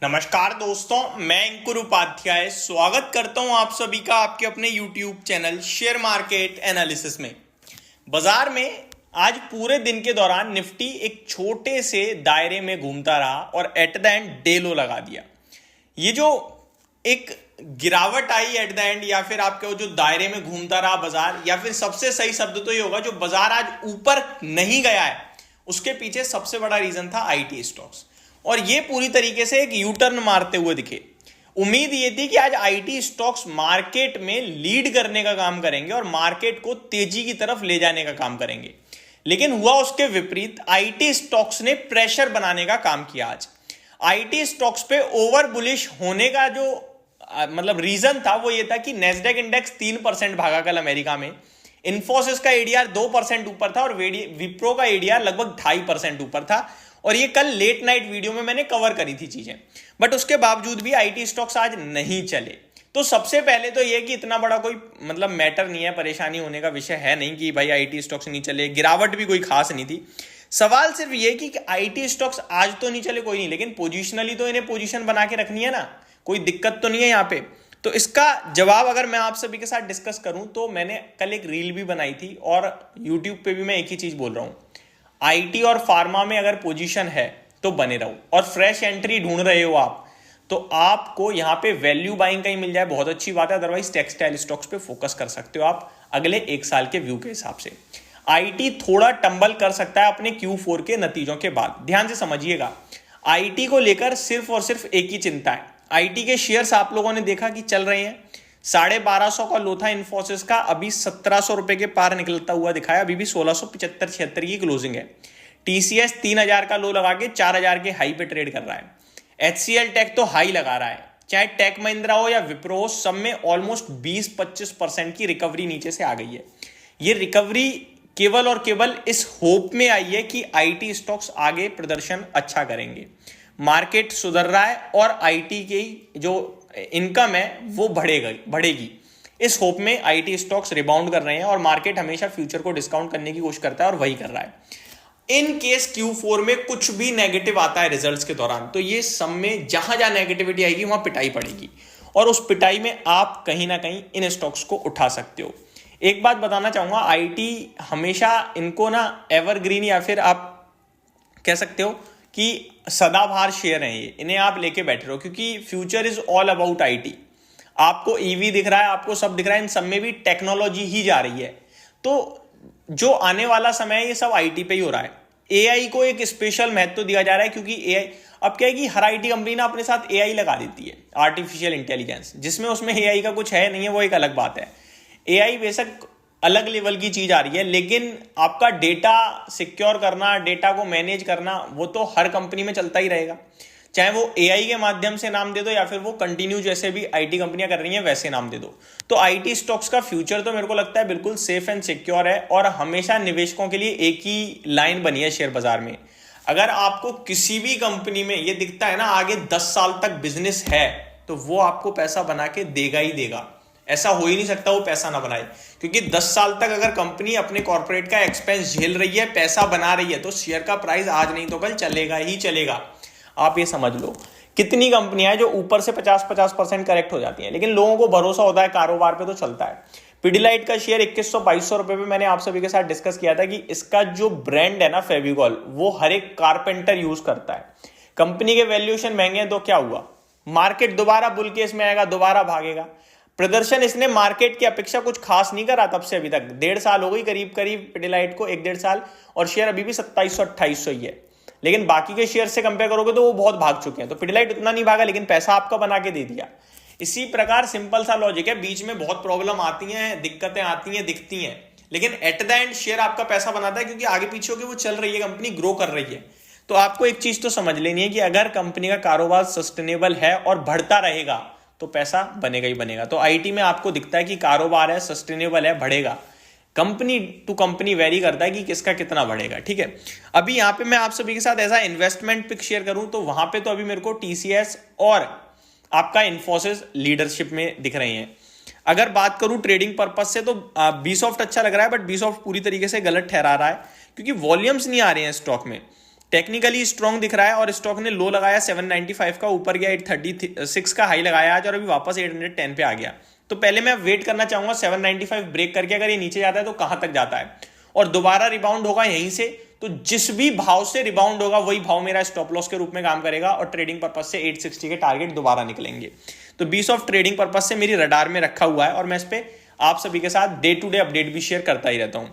नमस्कार दोस्तों, मैं अंकुर उपाध्याय स्वागत करता हूं आप सभी का आपके अपने YouTube channel share market analysis में। बाजार में आज पूरे दिन के दौरान निफ्टी एक छोटे से दायरे में घूमता रहा और एट द एंड डे लो लगा दिया। ये जो एक गिरावट आई एट द एंड, या फिर आपके जो दायरे में घूमता रहा बाजार, या फिर सबसे सही शब्द तो ये होगा जो बाजार आज ऊपर नहीं गया है, उसके पीछे सबसे बड़ा रीजन था आईटी स्टॉक्स। और ये पूरी तरीके से एक यू टर्न मारते हुए दिखे। उम्मीद ये थी कि आज आईटी स्टॉक्स मार्केट में लीड करने का काम करेंगे और मार्केट को तेजी की तरफ ले जाने का काम करेंगे, लेकिन हुआ उसके विपरीत। आईटी स्टॉक्स ने प्रेशर बनाने का काम किया। आज आईटी स्टॉक्स पे ओवर बुलिश होने का जो रीजन था वो ये था कि नेस्डेक इंडेक्स 3% भागा कल अमेरिका में। इन्फोसिस का एडीआर 2% ऊपर था और विप्रो का एडीआर लगभग 2.5% ऊपर था। और ये कल लेट नाइट वीडियो में मैंने कवर करी थी चीजें, बट उसके बावजूद भी आईटी स्टॉक्स आज नहीं चले। तो सबसे पहले तो ये कि इतना बड़ा कोई मैटर नहीं है, परेशानी होने का विषय है नहीं कि भाई आईटी स्टॉक्स नहीं चले। गिरावट भी कोई खास नहीं थी। सवाल सिर्फ ये कि आईटी स्टॉक्स आज तो नहीं चले कोई नहीं, लेकिन पोजिशनली तो इन्हें पोजीशन बना के रखनी है ना, कोई दिक्कत तो नहीं है यहाँ पे। तो इसका जवाब अगर मैं आप सभी के साथ डिस्कस करूं तो मैंने कल एक रील भी बनाई थी और यूट्यूब पे भी मैं एक ही चीज बोल रहा हूं, आईटी और फार्मा में अगर पोजीशन है तो बने रहो। और फ्रेश एंट्री ढूंढ रहे हो आप तो आपको यहां पे वैल्यू बाइंग कहीं मिल जाए बहुत अच्छी बात है, अदरवाइज टेक्सटाइल स्टॉक्स पे फोकस कर सकते हो आप अगले एक साल के व्यू के हिसाब से। आईटी थोड़ा टंबल कर सकता है अपने Q4 के नतीजों के बाद। ध्यान से समझिएगा, आईटी को लेकर सिर्फ और सिर्फ एक ही चिंता है। आईटी के शेयर्स आप लोगों ने देखा कि चल रहे हैं, 1250 का लो था इन्फोसिस का, अभी 1700 रुपए के पार निकलता हुआ दिखाया, अभी भी 1675-76 की क्लोजिंग है। टीसीएस 3000 का लो लगा के 4000 के हाई पे ट्रेड कर रहा है। एचसीएल टेक तो हाई लगा रहा है, चाहे टेक महिंद्रा हो या विप्रो हो, सब में ऑलमोस्ट 20-25% की रिकवरी नीचे से आ गई है। ये रिकवरी केवल और केवल इस होप में आई है कि आईटी स्टॉक्स आगे प्रदर्शन अच्छा करेंगे। मार्केट सुधर रहा है और आईटी की जो इनकम है वो बढ़ेगी। इस होप में आईटी स्टॉक्स रिबाउंड कर रहे हैं और मार्केट हमेशा फ्यूचर को डिस्काउंट करने की कोशिश करता है और वही कर रहा है। इन केस Q4 में कुछ भी नेगेटिव आता है रिजल्ट्स के दौरान, तो ये सब में जहां जहां नेगेटिविटी आएगी वहां पिटाई पड़ेगी, और उस पिटाई में आप कहीं ना कहीं इन स्टॉक्स को उठा सकते हो। एक बात बताना चाहूंगा, आईटी हमेशा इनको ना एवरग्रीन या फिर आप कह सकते हो कि सदाबहार शेयर हैं ये, इन्हें आप लेके बैठे रहो, क्योंकि future is all about IT. आपको ईवी दिख रहा है, आपको सब दिख रहा है, इन सब में भी टेक्नोलॉजी ही जा रही है। तो जो आने वाला समय है ये सब आईटी पे ही हो रहा है। एआई को एक स्पेशल महत्व दिया जा रहा है, क्योंकि एआई अब क्या है कि हर आईटी कंपनी ना अपने साथ एआई लगा देती है, आर्टिफिशियल इंटेलिजेंस, जिसमें उसमें एआई का कुछ है नहीं है, वो एक अलग बात है। एआई बेशक अलग लेवल की चीज आ रही है, लेकिन आपका डेटा सिक्योर करना, डेटा को मैनेज करना, वो तो हर कंपनी में चलता ही रहेगा। चाहे वो एआई के माध्यम से नाम दे दो या फिर वो कंटिन्यू जैसे भी आईटी कंपनियां कर रही हैं वैसे नाम दे दो। तो आईटी स्टॉक्स का फ्यूचर तो मेरे को लगता है बिल्कुल सेफ एंड सिक्योर है, और हमेशा निवेशकों के लिए एक ही लाइन बनी है शेयर बाजार में। अगर आपको किसी भी कंपनी में ये दिखता है ना आगे 10 साल तक बिजनेस है, तो वो आपको पैसा बना के देगा ही देगा। ऐसा हो ही नहीं सकता वो पैसा ना बनाए, क्योंकि 10 साल तक अगर कंपनी अपने कॉर्पोरेट का एक्सपेंस झेल रही है, पैसा बना रही है, तो शेयर का प्राइस आज नहीं तो कल चलेगा ही चलेगा। आप ये समझ लो, कितनी कंपनियां हैं जो ऊपर से 50% करेक्ट हो जाती हैं, लेकिन लोगों को भरोसा होता है कारोबार पे, तो चलता है। पिडिलाइट का शेयर 2100-2200 रुपए पे मैंने आप सभी के साथ डिस्कस किया था कि इसका जो ब्रांड है ना फेविकॉल, वो हर एक कारपेंटर यूज करता है। कंपनी के वैल्यूएशन महंगे हैं तो क्या हुआ, मार्केट दोबारा बुल केस में आएगा, दोबारा भागेगा। प्रदर्शन इसने मार्केट की अपेक्षा कुछ खास नहीं करा तब से अभी तक, 1.5 साल हो गई करीब पिडिलाइट को, 1-1.5 साल, और शेयर अभी भी 2700-2800 ही है। लेकिन बाकी के शेयर से कंपेयर करोगे तो वो बहुत भाग चुके हैं। तो पिडिलाइट उतना नहीं भागा, लेकिन पैसा आपका बना के दे दिया। इसी प्रकार सिंपल सा लॉजिक है, बीच में बहुत प्रॉब्लम आती हैं, दिक्कतें आती हैं, दिखती हैं, लेकिन एट द एंड शेयर आपका पैसा बनाता है, क्योंकि आगे पीछे होकर वो चल रही है, कंपनी ग्रो कर रही है। तो आपको एक चीज तो समझ लेनी है कि अगर कंपनी का कारोबार सस्टेनेबल है और बढ़ता रहेगा तो पैसा बनेगा ही बनेगा। तो आईटी में आपको दिखता है कि कारोबार है, सस्टेनेबल है, बढ़ेगा। कंपनी टू कंपनी वेरी करता है कि किसका कितना बढ़ेगा, ठीक है। अभी यहां पे मैं आप सभी के साथ ऐसा इन्वेस्टमेंट पिक शेयर करूं तो वहां पे तो अभी मेरे को टीसीएस और आपका इन्फोसिस लीडरशिप में दिख रही हैं। अगर बात करूं ट्रेडिंग पर्पस से तो बीसॉफ्ट अच्छा लग रहा है, बट बीसॉफ्ट पूरी तरीके से गलत ठहरा रहा है, क्योंकि वॉल्यूम्स नहीं आ रहे हैं स्टॉक में। टेक्निकली स्ट्रॉन्ग दिख रहा है और स्टॉक ने लो लगाया 795 का, ऊपर गया 836 का हाई लगाया आज और अभी वापस 810 पे आ गया। तो पहले मैं वेट करना चाहूंगा 795 ब्रेक करके, अगर ये नीचे जाता है तो कहां तक जाता है और दोबारा रिबाउंड होगा यहीं से, तो जिस भी भाव से रिबाउंड होगा वही भाव मेरा स्टॉप लॉस के रूप में काम करेगा और ट्रेडिंग पर्पज से 860 के टारगेट दोबारा निकलेंगे। तो 20 ऑफ ट्रेडिंग पर्पज से मेरी रडार में रखा हुआ है और मैं इस पे आप सभी के साथ डे टू डे अपडेट भी शेयर करता ही रहता हूं।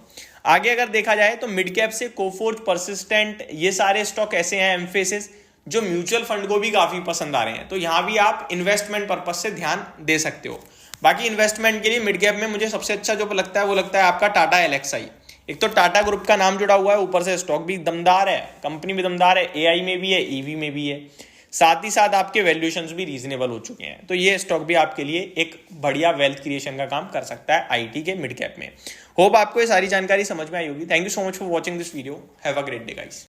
आगे अगर देखा जाए तो मिड कैप से कोफोर्ज, परसिस्टेंट, ये सारे स्टॉक ऐसे हैं, एम्फेसिस, जो म्यूचुअल फंड को भी काफी पसंद आ रहे हैं। तो यहां भी आप इन्वेस्टमेंट पर्पज से ध्यान दे सकते हो। बाकी इन्वेस्टमेंट के लिए मिड कैप में मुझे सबसे अच्छा जो लगता है वो लगता है आपका टाटा एलएक्सआई। एक तो टाटा ग्रुप का नाम जुड़ा हुआ है, ऊपर से स्टॉक भी दमदार है, कंपनी भी दमदार है, एआई में भी है, ईवी में भी है, साथ ही साथ आपके वैल्यूएशंस भी रीजनेबल हो चुके हैं। तो ये स्टॉक भी आपके लिए एक बढ़िया वेल्थ क्रिएशन का काम कर सकता है आईटी के मिड कैप में। होप आपको ये सारी जानकारी समझ में आई होगी। Thank you so much for watching this video. Have a great day guys.